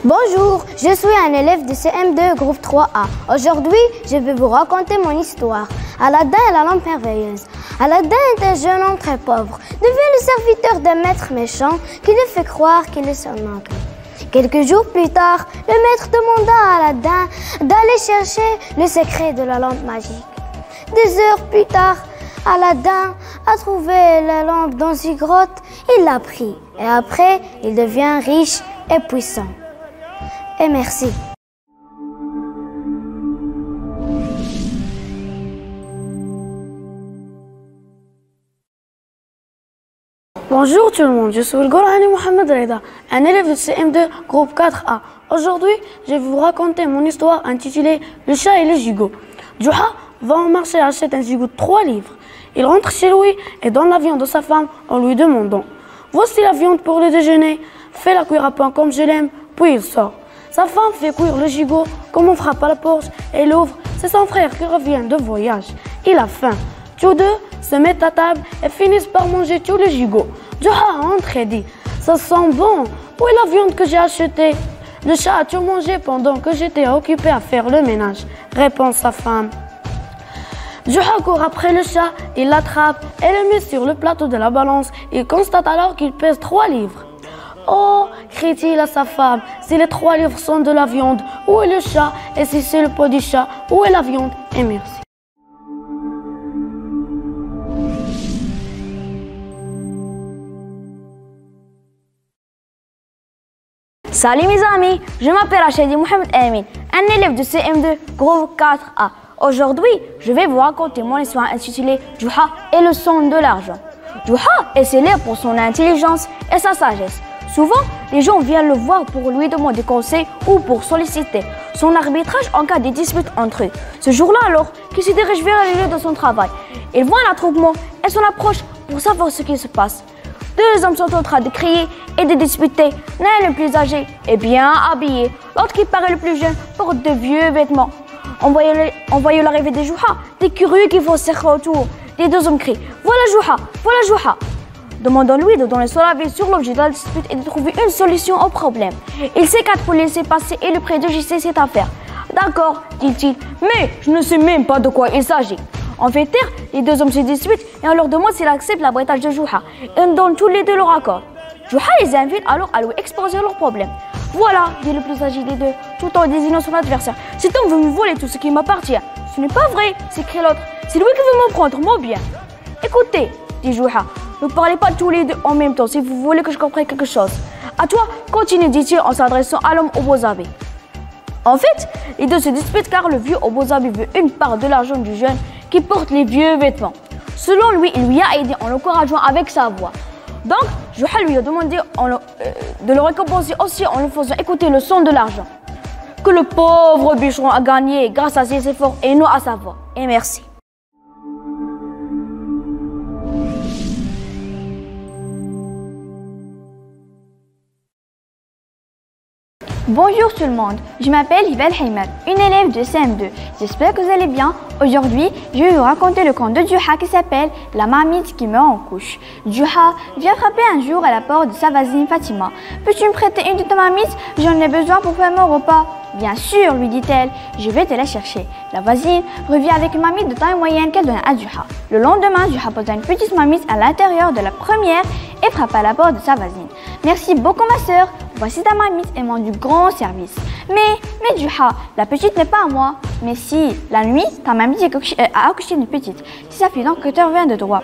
Bonjour, je suis un élève de CM2 groupe 3A. Aujourd'hui, je vais vous raconter mon histoire. Aladdin et la lampe merveilleuse. Aladdin est un jeune homme très pauvre, devient le serviteur d'un maître méchant qui lui fait croire qu'il est son oncle. Quelques jours plus tard, le maître demanda à Aladdin d'aller chercher le secret de la lampe magique. Des heures plus tard, Aladdin a trouvé la lampe dans une grotte, il l'a pris et après, il devient riche et puissant. Et merci. Bonjour tout le monde, je suis Golani Mohamed Reda, un élève de CM2 groupe 4A. Aujourd'hui, je vais vous raconter mon histoire intitulée Le chat et le gigot. Juha va en marché acheter un gigot de 3 livres. Il rentre chez lui et donne la viande de sa femme en lui demandant « Voici la viande pour le déjeuner, fais-la cuire à point comme je l'aime, puis il sort. » Sa femme fait cuire le gigot, comme on frappe à la porte et l'ouvre. C'est son frère qui revient de voyage. Il a faim. Tous deux se mettent à table et finissent par manger tout le gigot. Juha entre et dit « Ça sent bon, où est la viande que j'ai achetée ?»« Le chat a tout mangé pendant que j'étais occupé à faire le ménage, » répond sa femme. Juha court après le chat, il l'attrape et le met sur le plateau de la balance. Il constate alors qu'il pèse 3 livres. « Oh !» crie-t-il à sa femme, « si les 3 livres sont de la viande, où est le chat? Et si c'est le pot du chat, où est la viande ?» Et merci. Salut mes amis, je m'appelle Achedi Mohamed Amin, un élève de CM2 groupe 4A. Aujourd'hui, je vais vous raconter mon histoire intitulée Juha et le son de l'argent. Juha est célèbre pour son intelligence et sa sagesse. Souvent, les gens viennent le voir pour lui demander conseil ou pour solliciter son arbitrage en cas de dispute entre eux. Ce jour-là alors, qu'il se dirige vers le lieu de son travail. Il voit un attroupement et s'en approche pour savoir ce qui se passe. 2 hommes sont en train de crier et de disputer. L'un le plus âgé est bien habillé, l'autre qui paraît le plus jeune porte de vieux vêtements. En voyant l'arrivée de Juha, des curieux qui vont se serrer autour. Les 2 hommes crient « Voilà Juha, voilà Juha !» Demandons-lui de donner son avis sur l'objet de la dispute et de trouver une solution au problème. Il s'écarte pour laisser passer et le préjuger cette affaire. « D'accord, dit-il, mais je ne sais même pas de quoi il s'agit. » En fait taire, les 2 hommes se disputent et on leur demande s'ils acceptent l'abritage de Juha. Ils donnent tous les 2 leur accord. Juha les invite alors à lui exposer leurs problèmes. « Voilà, dit le plus âgé des 2, tout en désignant son adversaire. Cet homme veut me voler tout ce qui m'appartient. »« Ce n'est pas vrai, s'écrie l'autre. C'est lui qui veut me prendre mon bien. »« Écoutez, dit Juha, ne parlez pas tous les 2 en même temps si vous voulez que je comprenne quelque chose. À toi, continue, dit-il en s'adressant à l'homme aux beaux habits. En fait, les 2 se disputent car le vieux aux beaux habits veut une part de l'argent du jeune qui porte les vieux vêtements. Selon lui, il lui a aidé en l'encourageant avec sa voix. Donc, Juha lui a demandé de le récompenser aussi en lui faisant écouter le son de l'argent que le pauvre bûcheron a gagné grâce à ses efforts et non à sa voix. Et merci. Bonjour tout le monde, je m'appelle Hibel Hayman, une élève de CM2. J'espère que vous allez bien. Aujourd'hui, je vais vous raconter le conte de Juha qui s'appelle La marmite qui meurt en couche. Juha vient frapper un jour à la porte de sa voisine Fatima. « Peux-tu me prêter une de tes marmites? J'en ai besoin pour faire mon repas. » « Bien sûr, lui dit-elle, je vais te la chercher. » La voisine revient avec une marmite de taille moyenne qu'elle donne à Juha. Le lendemain, Juha posa une petite marmite à l'intérieur de la première et frappa à la porte de sa voisine. « Merci beaucoup ma sœur, voici ta marmite et mon du grand service. » Mais Juha, la petite n'est pas à moi. « Mais si, la nuit, ta marmite a accouché d'une petite. Si ça fait donc que tu reviens de droit. »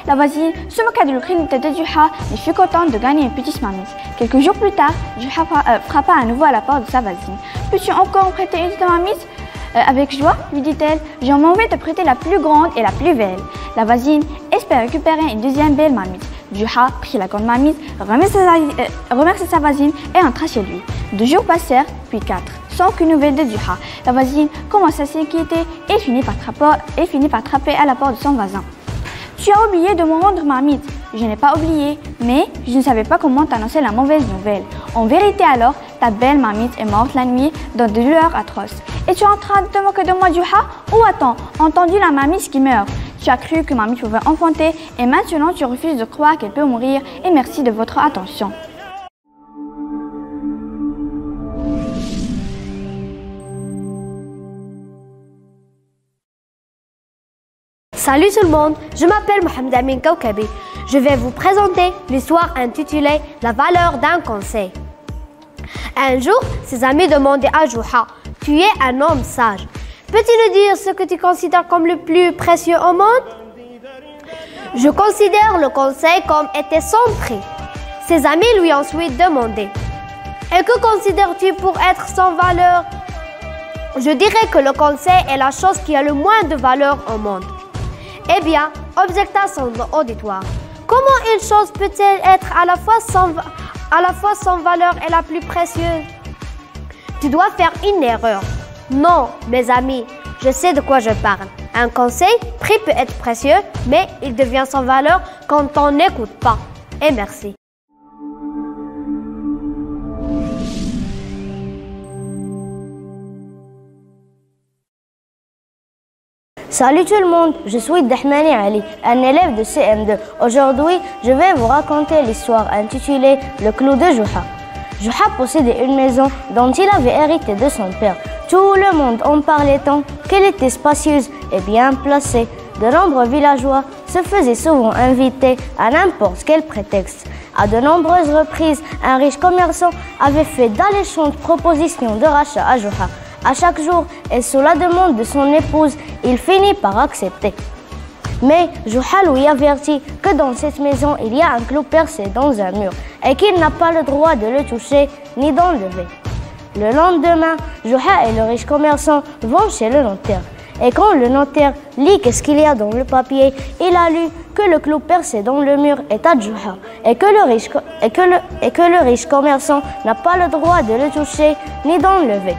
La voisine se moqua de l'autorité de Juha et fut contente de gagner une petite marmite. Quelques jours plus tard, Juha frappa à nouveau à la porte de sa voisine. « Peux-tu encore me prêter une de tes marmites ? » Avec joie, lui dit-elle, « Je m'en vais te prêter la plus grande et la plus belle. » La voisine espère récupérer une deuxième belle marmite. Juha prit la grande marmite, remercia sa voisine et rentra chez lui. 2 jours passèrent, puis 4, sans aucune nouvelle de Juha. La voisine commença à s'inquiéter et finit par frapper à la porte de son voisin. « Tu as oublié de me rendre marmite. » »« Je n'ai pas oublié, mais je ne savais pas comment t'annoncer la mauvaise nouvelle. En vérité alors, ta belle marmite est morte la nuit dans des douleurs atroces. Et tu es en train de te moquer de moi, Juha? Ou attends, entendu la marmite qui meurt? Tu as cru que marmite pouvait enfanter et maintenant tu refuses de croire qu'elle peut mourir et merci de votre attention. Salut tout le monde, je m'appelle Mohamed Amin Koukabi. Je vais vous présenter l'histoire intitulée La valeur d'un conseil. Un jour, ses amis demandaient à Juha, « Tu es un homme sage. Peux-tu nous dire ce que tu considères comme le plus précieux au monde ?» Je considère le conseil comme étant sans prix. Ses amis lui ont ensuite demandé, « Et que considères-tu pour être sans valeur ?» Je dirais que le conseil est la chose qui a le moins de valeur au monde. Eh bien, objecta son auditoire. Comment une chose peut-elle être à la fois sans valeur et la plus précieuse? Tu dois faire une erreur. Non, mes amis, je sais de quoi je parle. Un conseil pris peut être précieux, mais il devient sans valeur quand on n'écoute pas. Et merci. Salut tout le monde, je suis Dahmani Ali, un élève de CM2. Aujourd'hui, je vais vous raconter l'histoire intitulée Le clou de Juha. Juha possédait une maison dont il avait hérité de son père. Tout le monde en parlait tant qu'elle était spacieuse et bien placée. De nombreux villageois se faisaient souvent inviter à n'importe quel prétexte. À de nombreuses reprises, un riche commerçant avait fait d'alléchantes propositions de rachat à Juha. À chaque jour, et sous la demande de son épouse, il finit par accepter. Mais Juha lui avertit que dans cette maison, il y a un clou percé dans un mur et qu'il n'a pas le droit de le toucher ni d'enlever. Le lendemain, Juha et le riche commerçant vont chez le notaire. Et quand le notaire lit qu'est-ce qu'il y a dans le papier, il a lu que le clou percé dans le mur est à Juha et que le riche commerçant n'a pas le droit de le toucher ni d'enlever.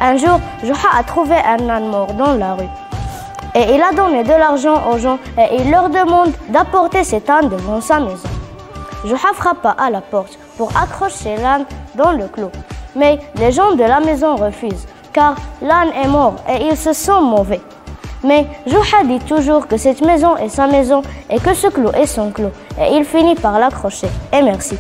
Un jour, Juha a trouvé un âne mort dans la rue. Et il a donné de l'argent aux gens et il leur demande d'apporter cet âne devant sa maison. Juha frappa à la porte pour accrocher l'âne dans le clou. Mais les gens de la maison refusent, car l'âne est mort et ils se sentent mauvais. Mais Juha dit toujours que cette maison est sa maison et que ce clou est son clou. Et il finit par l'accrocher. Et merci.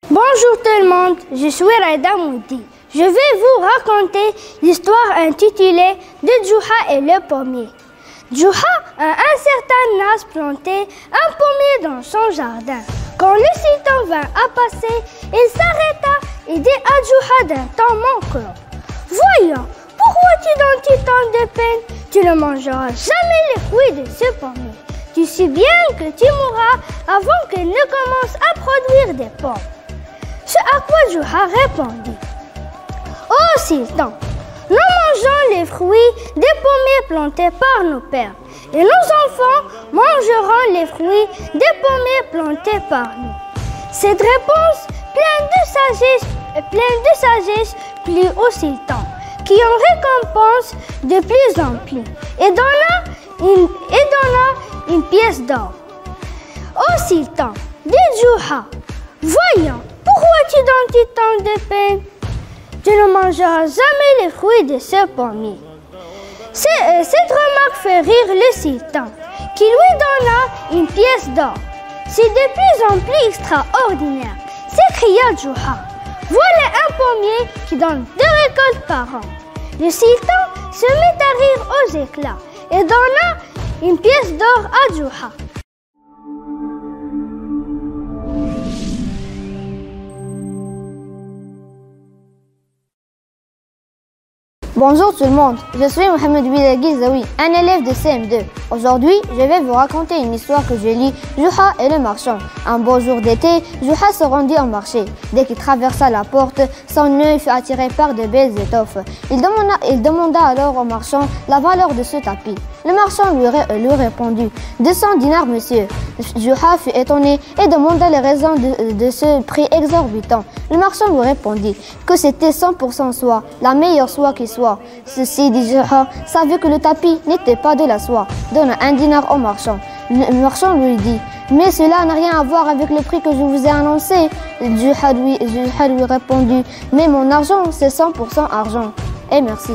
Bonjour tout le monde, je suis Raida Moudi. Je vais vous raconter l'histoire intitulée de Juha et le pommier. Juha a un certain âge planté un pommier dans son jardin. Quand le sultan vint à passer, il s'arrêta et dit à Juha d'un ton manquant, « Voyons, pourquoi tu donnes tant de peine? Tu ne mangeras jamais les fruits de ce pommier. Tu sais bien que tu mourras avant qu'il ne commence à produire des pommes. » Ce à quoi Juha répondit, « Ô sultan, nous mangeons les fruits des pommiers plantés par nos pères, et nos enfants mangeront les fruits des pommiers plantés par nous. » Cette réponse, pleine de sagesse, plut au sultan, qui en récompense de plus en plus, et donna une pièce d'or. Ô sultan, dit Juha, voyons, pourquoi tu donnes tant de peine? Tu ne mangeras jamais les fruits de ce pommier. Cette remarque fait rire le sultan, qui lui donna une pièce d'or. C'est de plus en plus extraordinaire, s'écria Juha. Voilà un pommier qui donne 2 récoltes par an. Le sultan se mit à rire aux éclats et donna une pièce d'or à Juha. Bonjour tout le monde, je suis Mohamed Widaghi Zawi, un élève de CM2. Aujourd'hui, je vais vous raconter une histoire que je lis, Juha et le marchand. Un beau jour d'été, Juha se rendit au marché. Dès qu'il traversa la porte, son œil fut attiré par de belles étoffes. Il demanda alors au marchand la valeur de ce tapis. Le marchand lui répondit « 200 dinars, monsieur ». Juha fut étonné et demanda les raisons de ce prix exorbitant. Le marchand lui répondit que c'était 100% soie, la meilleure soie qui soit. Ceci dit Juha savait que le tapis n'était pas de la soie. Donne 1 dinar au marchand. Le marchand lui dit « Mais cela n'a rien à voir avec le prix que je vous ai annoncé ». Juha lui répondit « Mais mon argent, c'est 100% argent. » Et merci.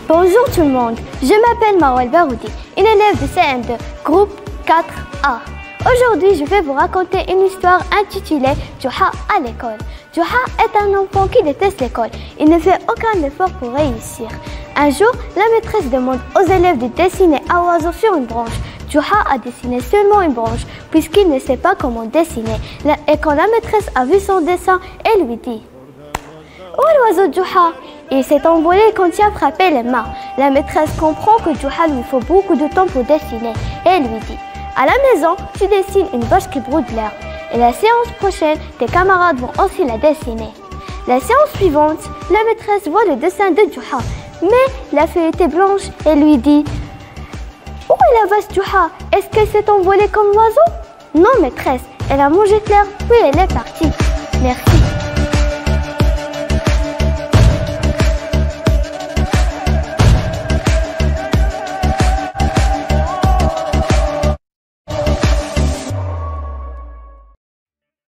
Bonjour tout le monde, je m'appelle Marwal Baroudi, une élève de CM2, groupe 4A. Aujourd'hui, je vais vous raconter une histoire intitulée Juha à l'école. Juha est un enfant qui déteste l'école. Il ne fait aucun effort pour réussir. Un jour, la maîtresse demande aux élèves de dessiner un oiseau sur une branche. Juha a dessiné seulement une branche puisqu'il ne sait pas comment dessiner. Et quand la maîtresse a vu son dessin, elle lui dit: « Où est l'oiseau Juha ?» Il s'est envolé quand il a frappé les mains. La maîtresse comprend que Juha lui faut beaucoup de temps pour dessiner et elle lui dit: « À la maison, tu dessines une vache qui brûle l'herbe. Et la séance prochaine, tes camarades vont aussi la dessiner. » La séance suivante, la maîtresse voit le dessin de Juha, mais la feuille était blanche et lui dit: « Où est la vache Juha? Est-ce qu'elle s'est envolée comme l'oiseau ?»« Non maîtresse, elle a mangé de l'herbe puis elle est partie. » Merci.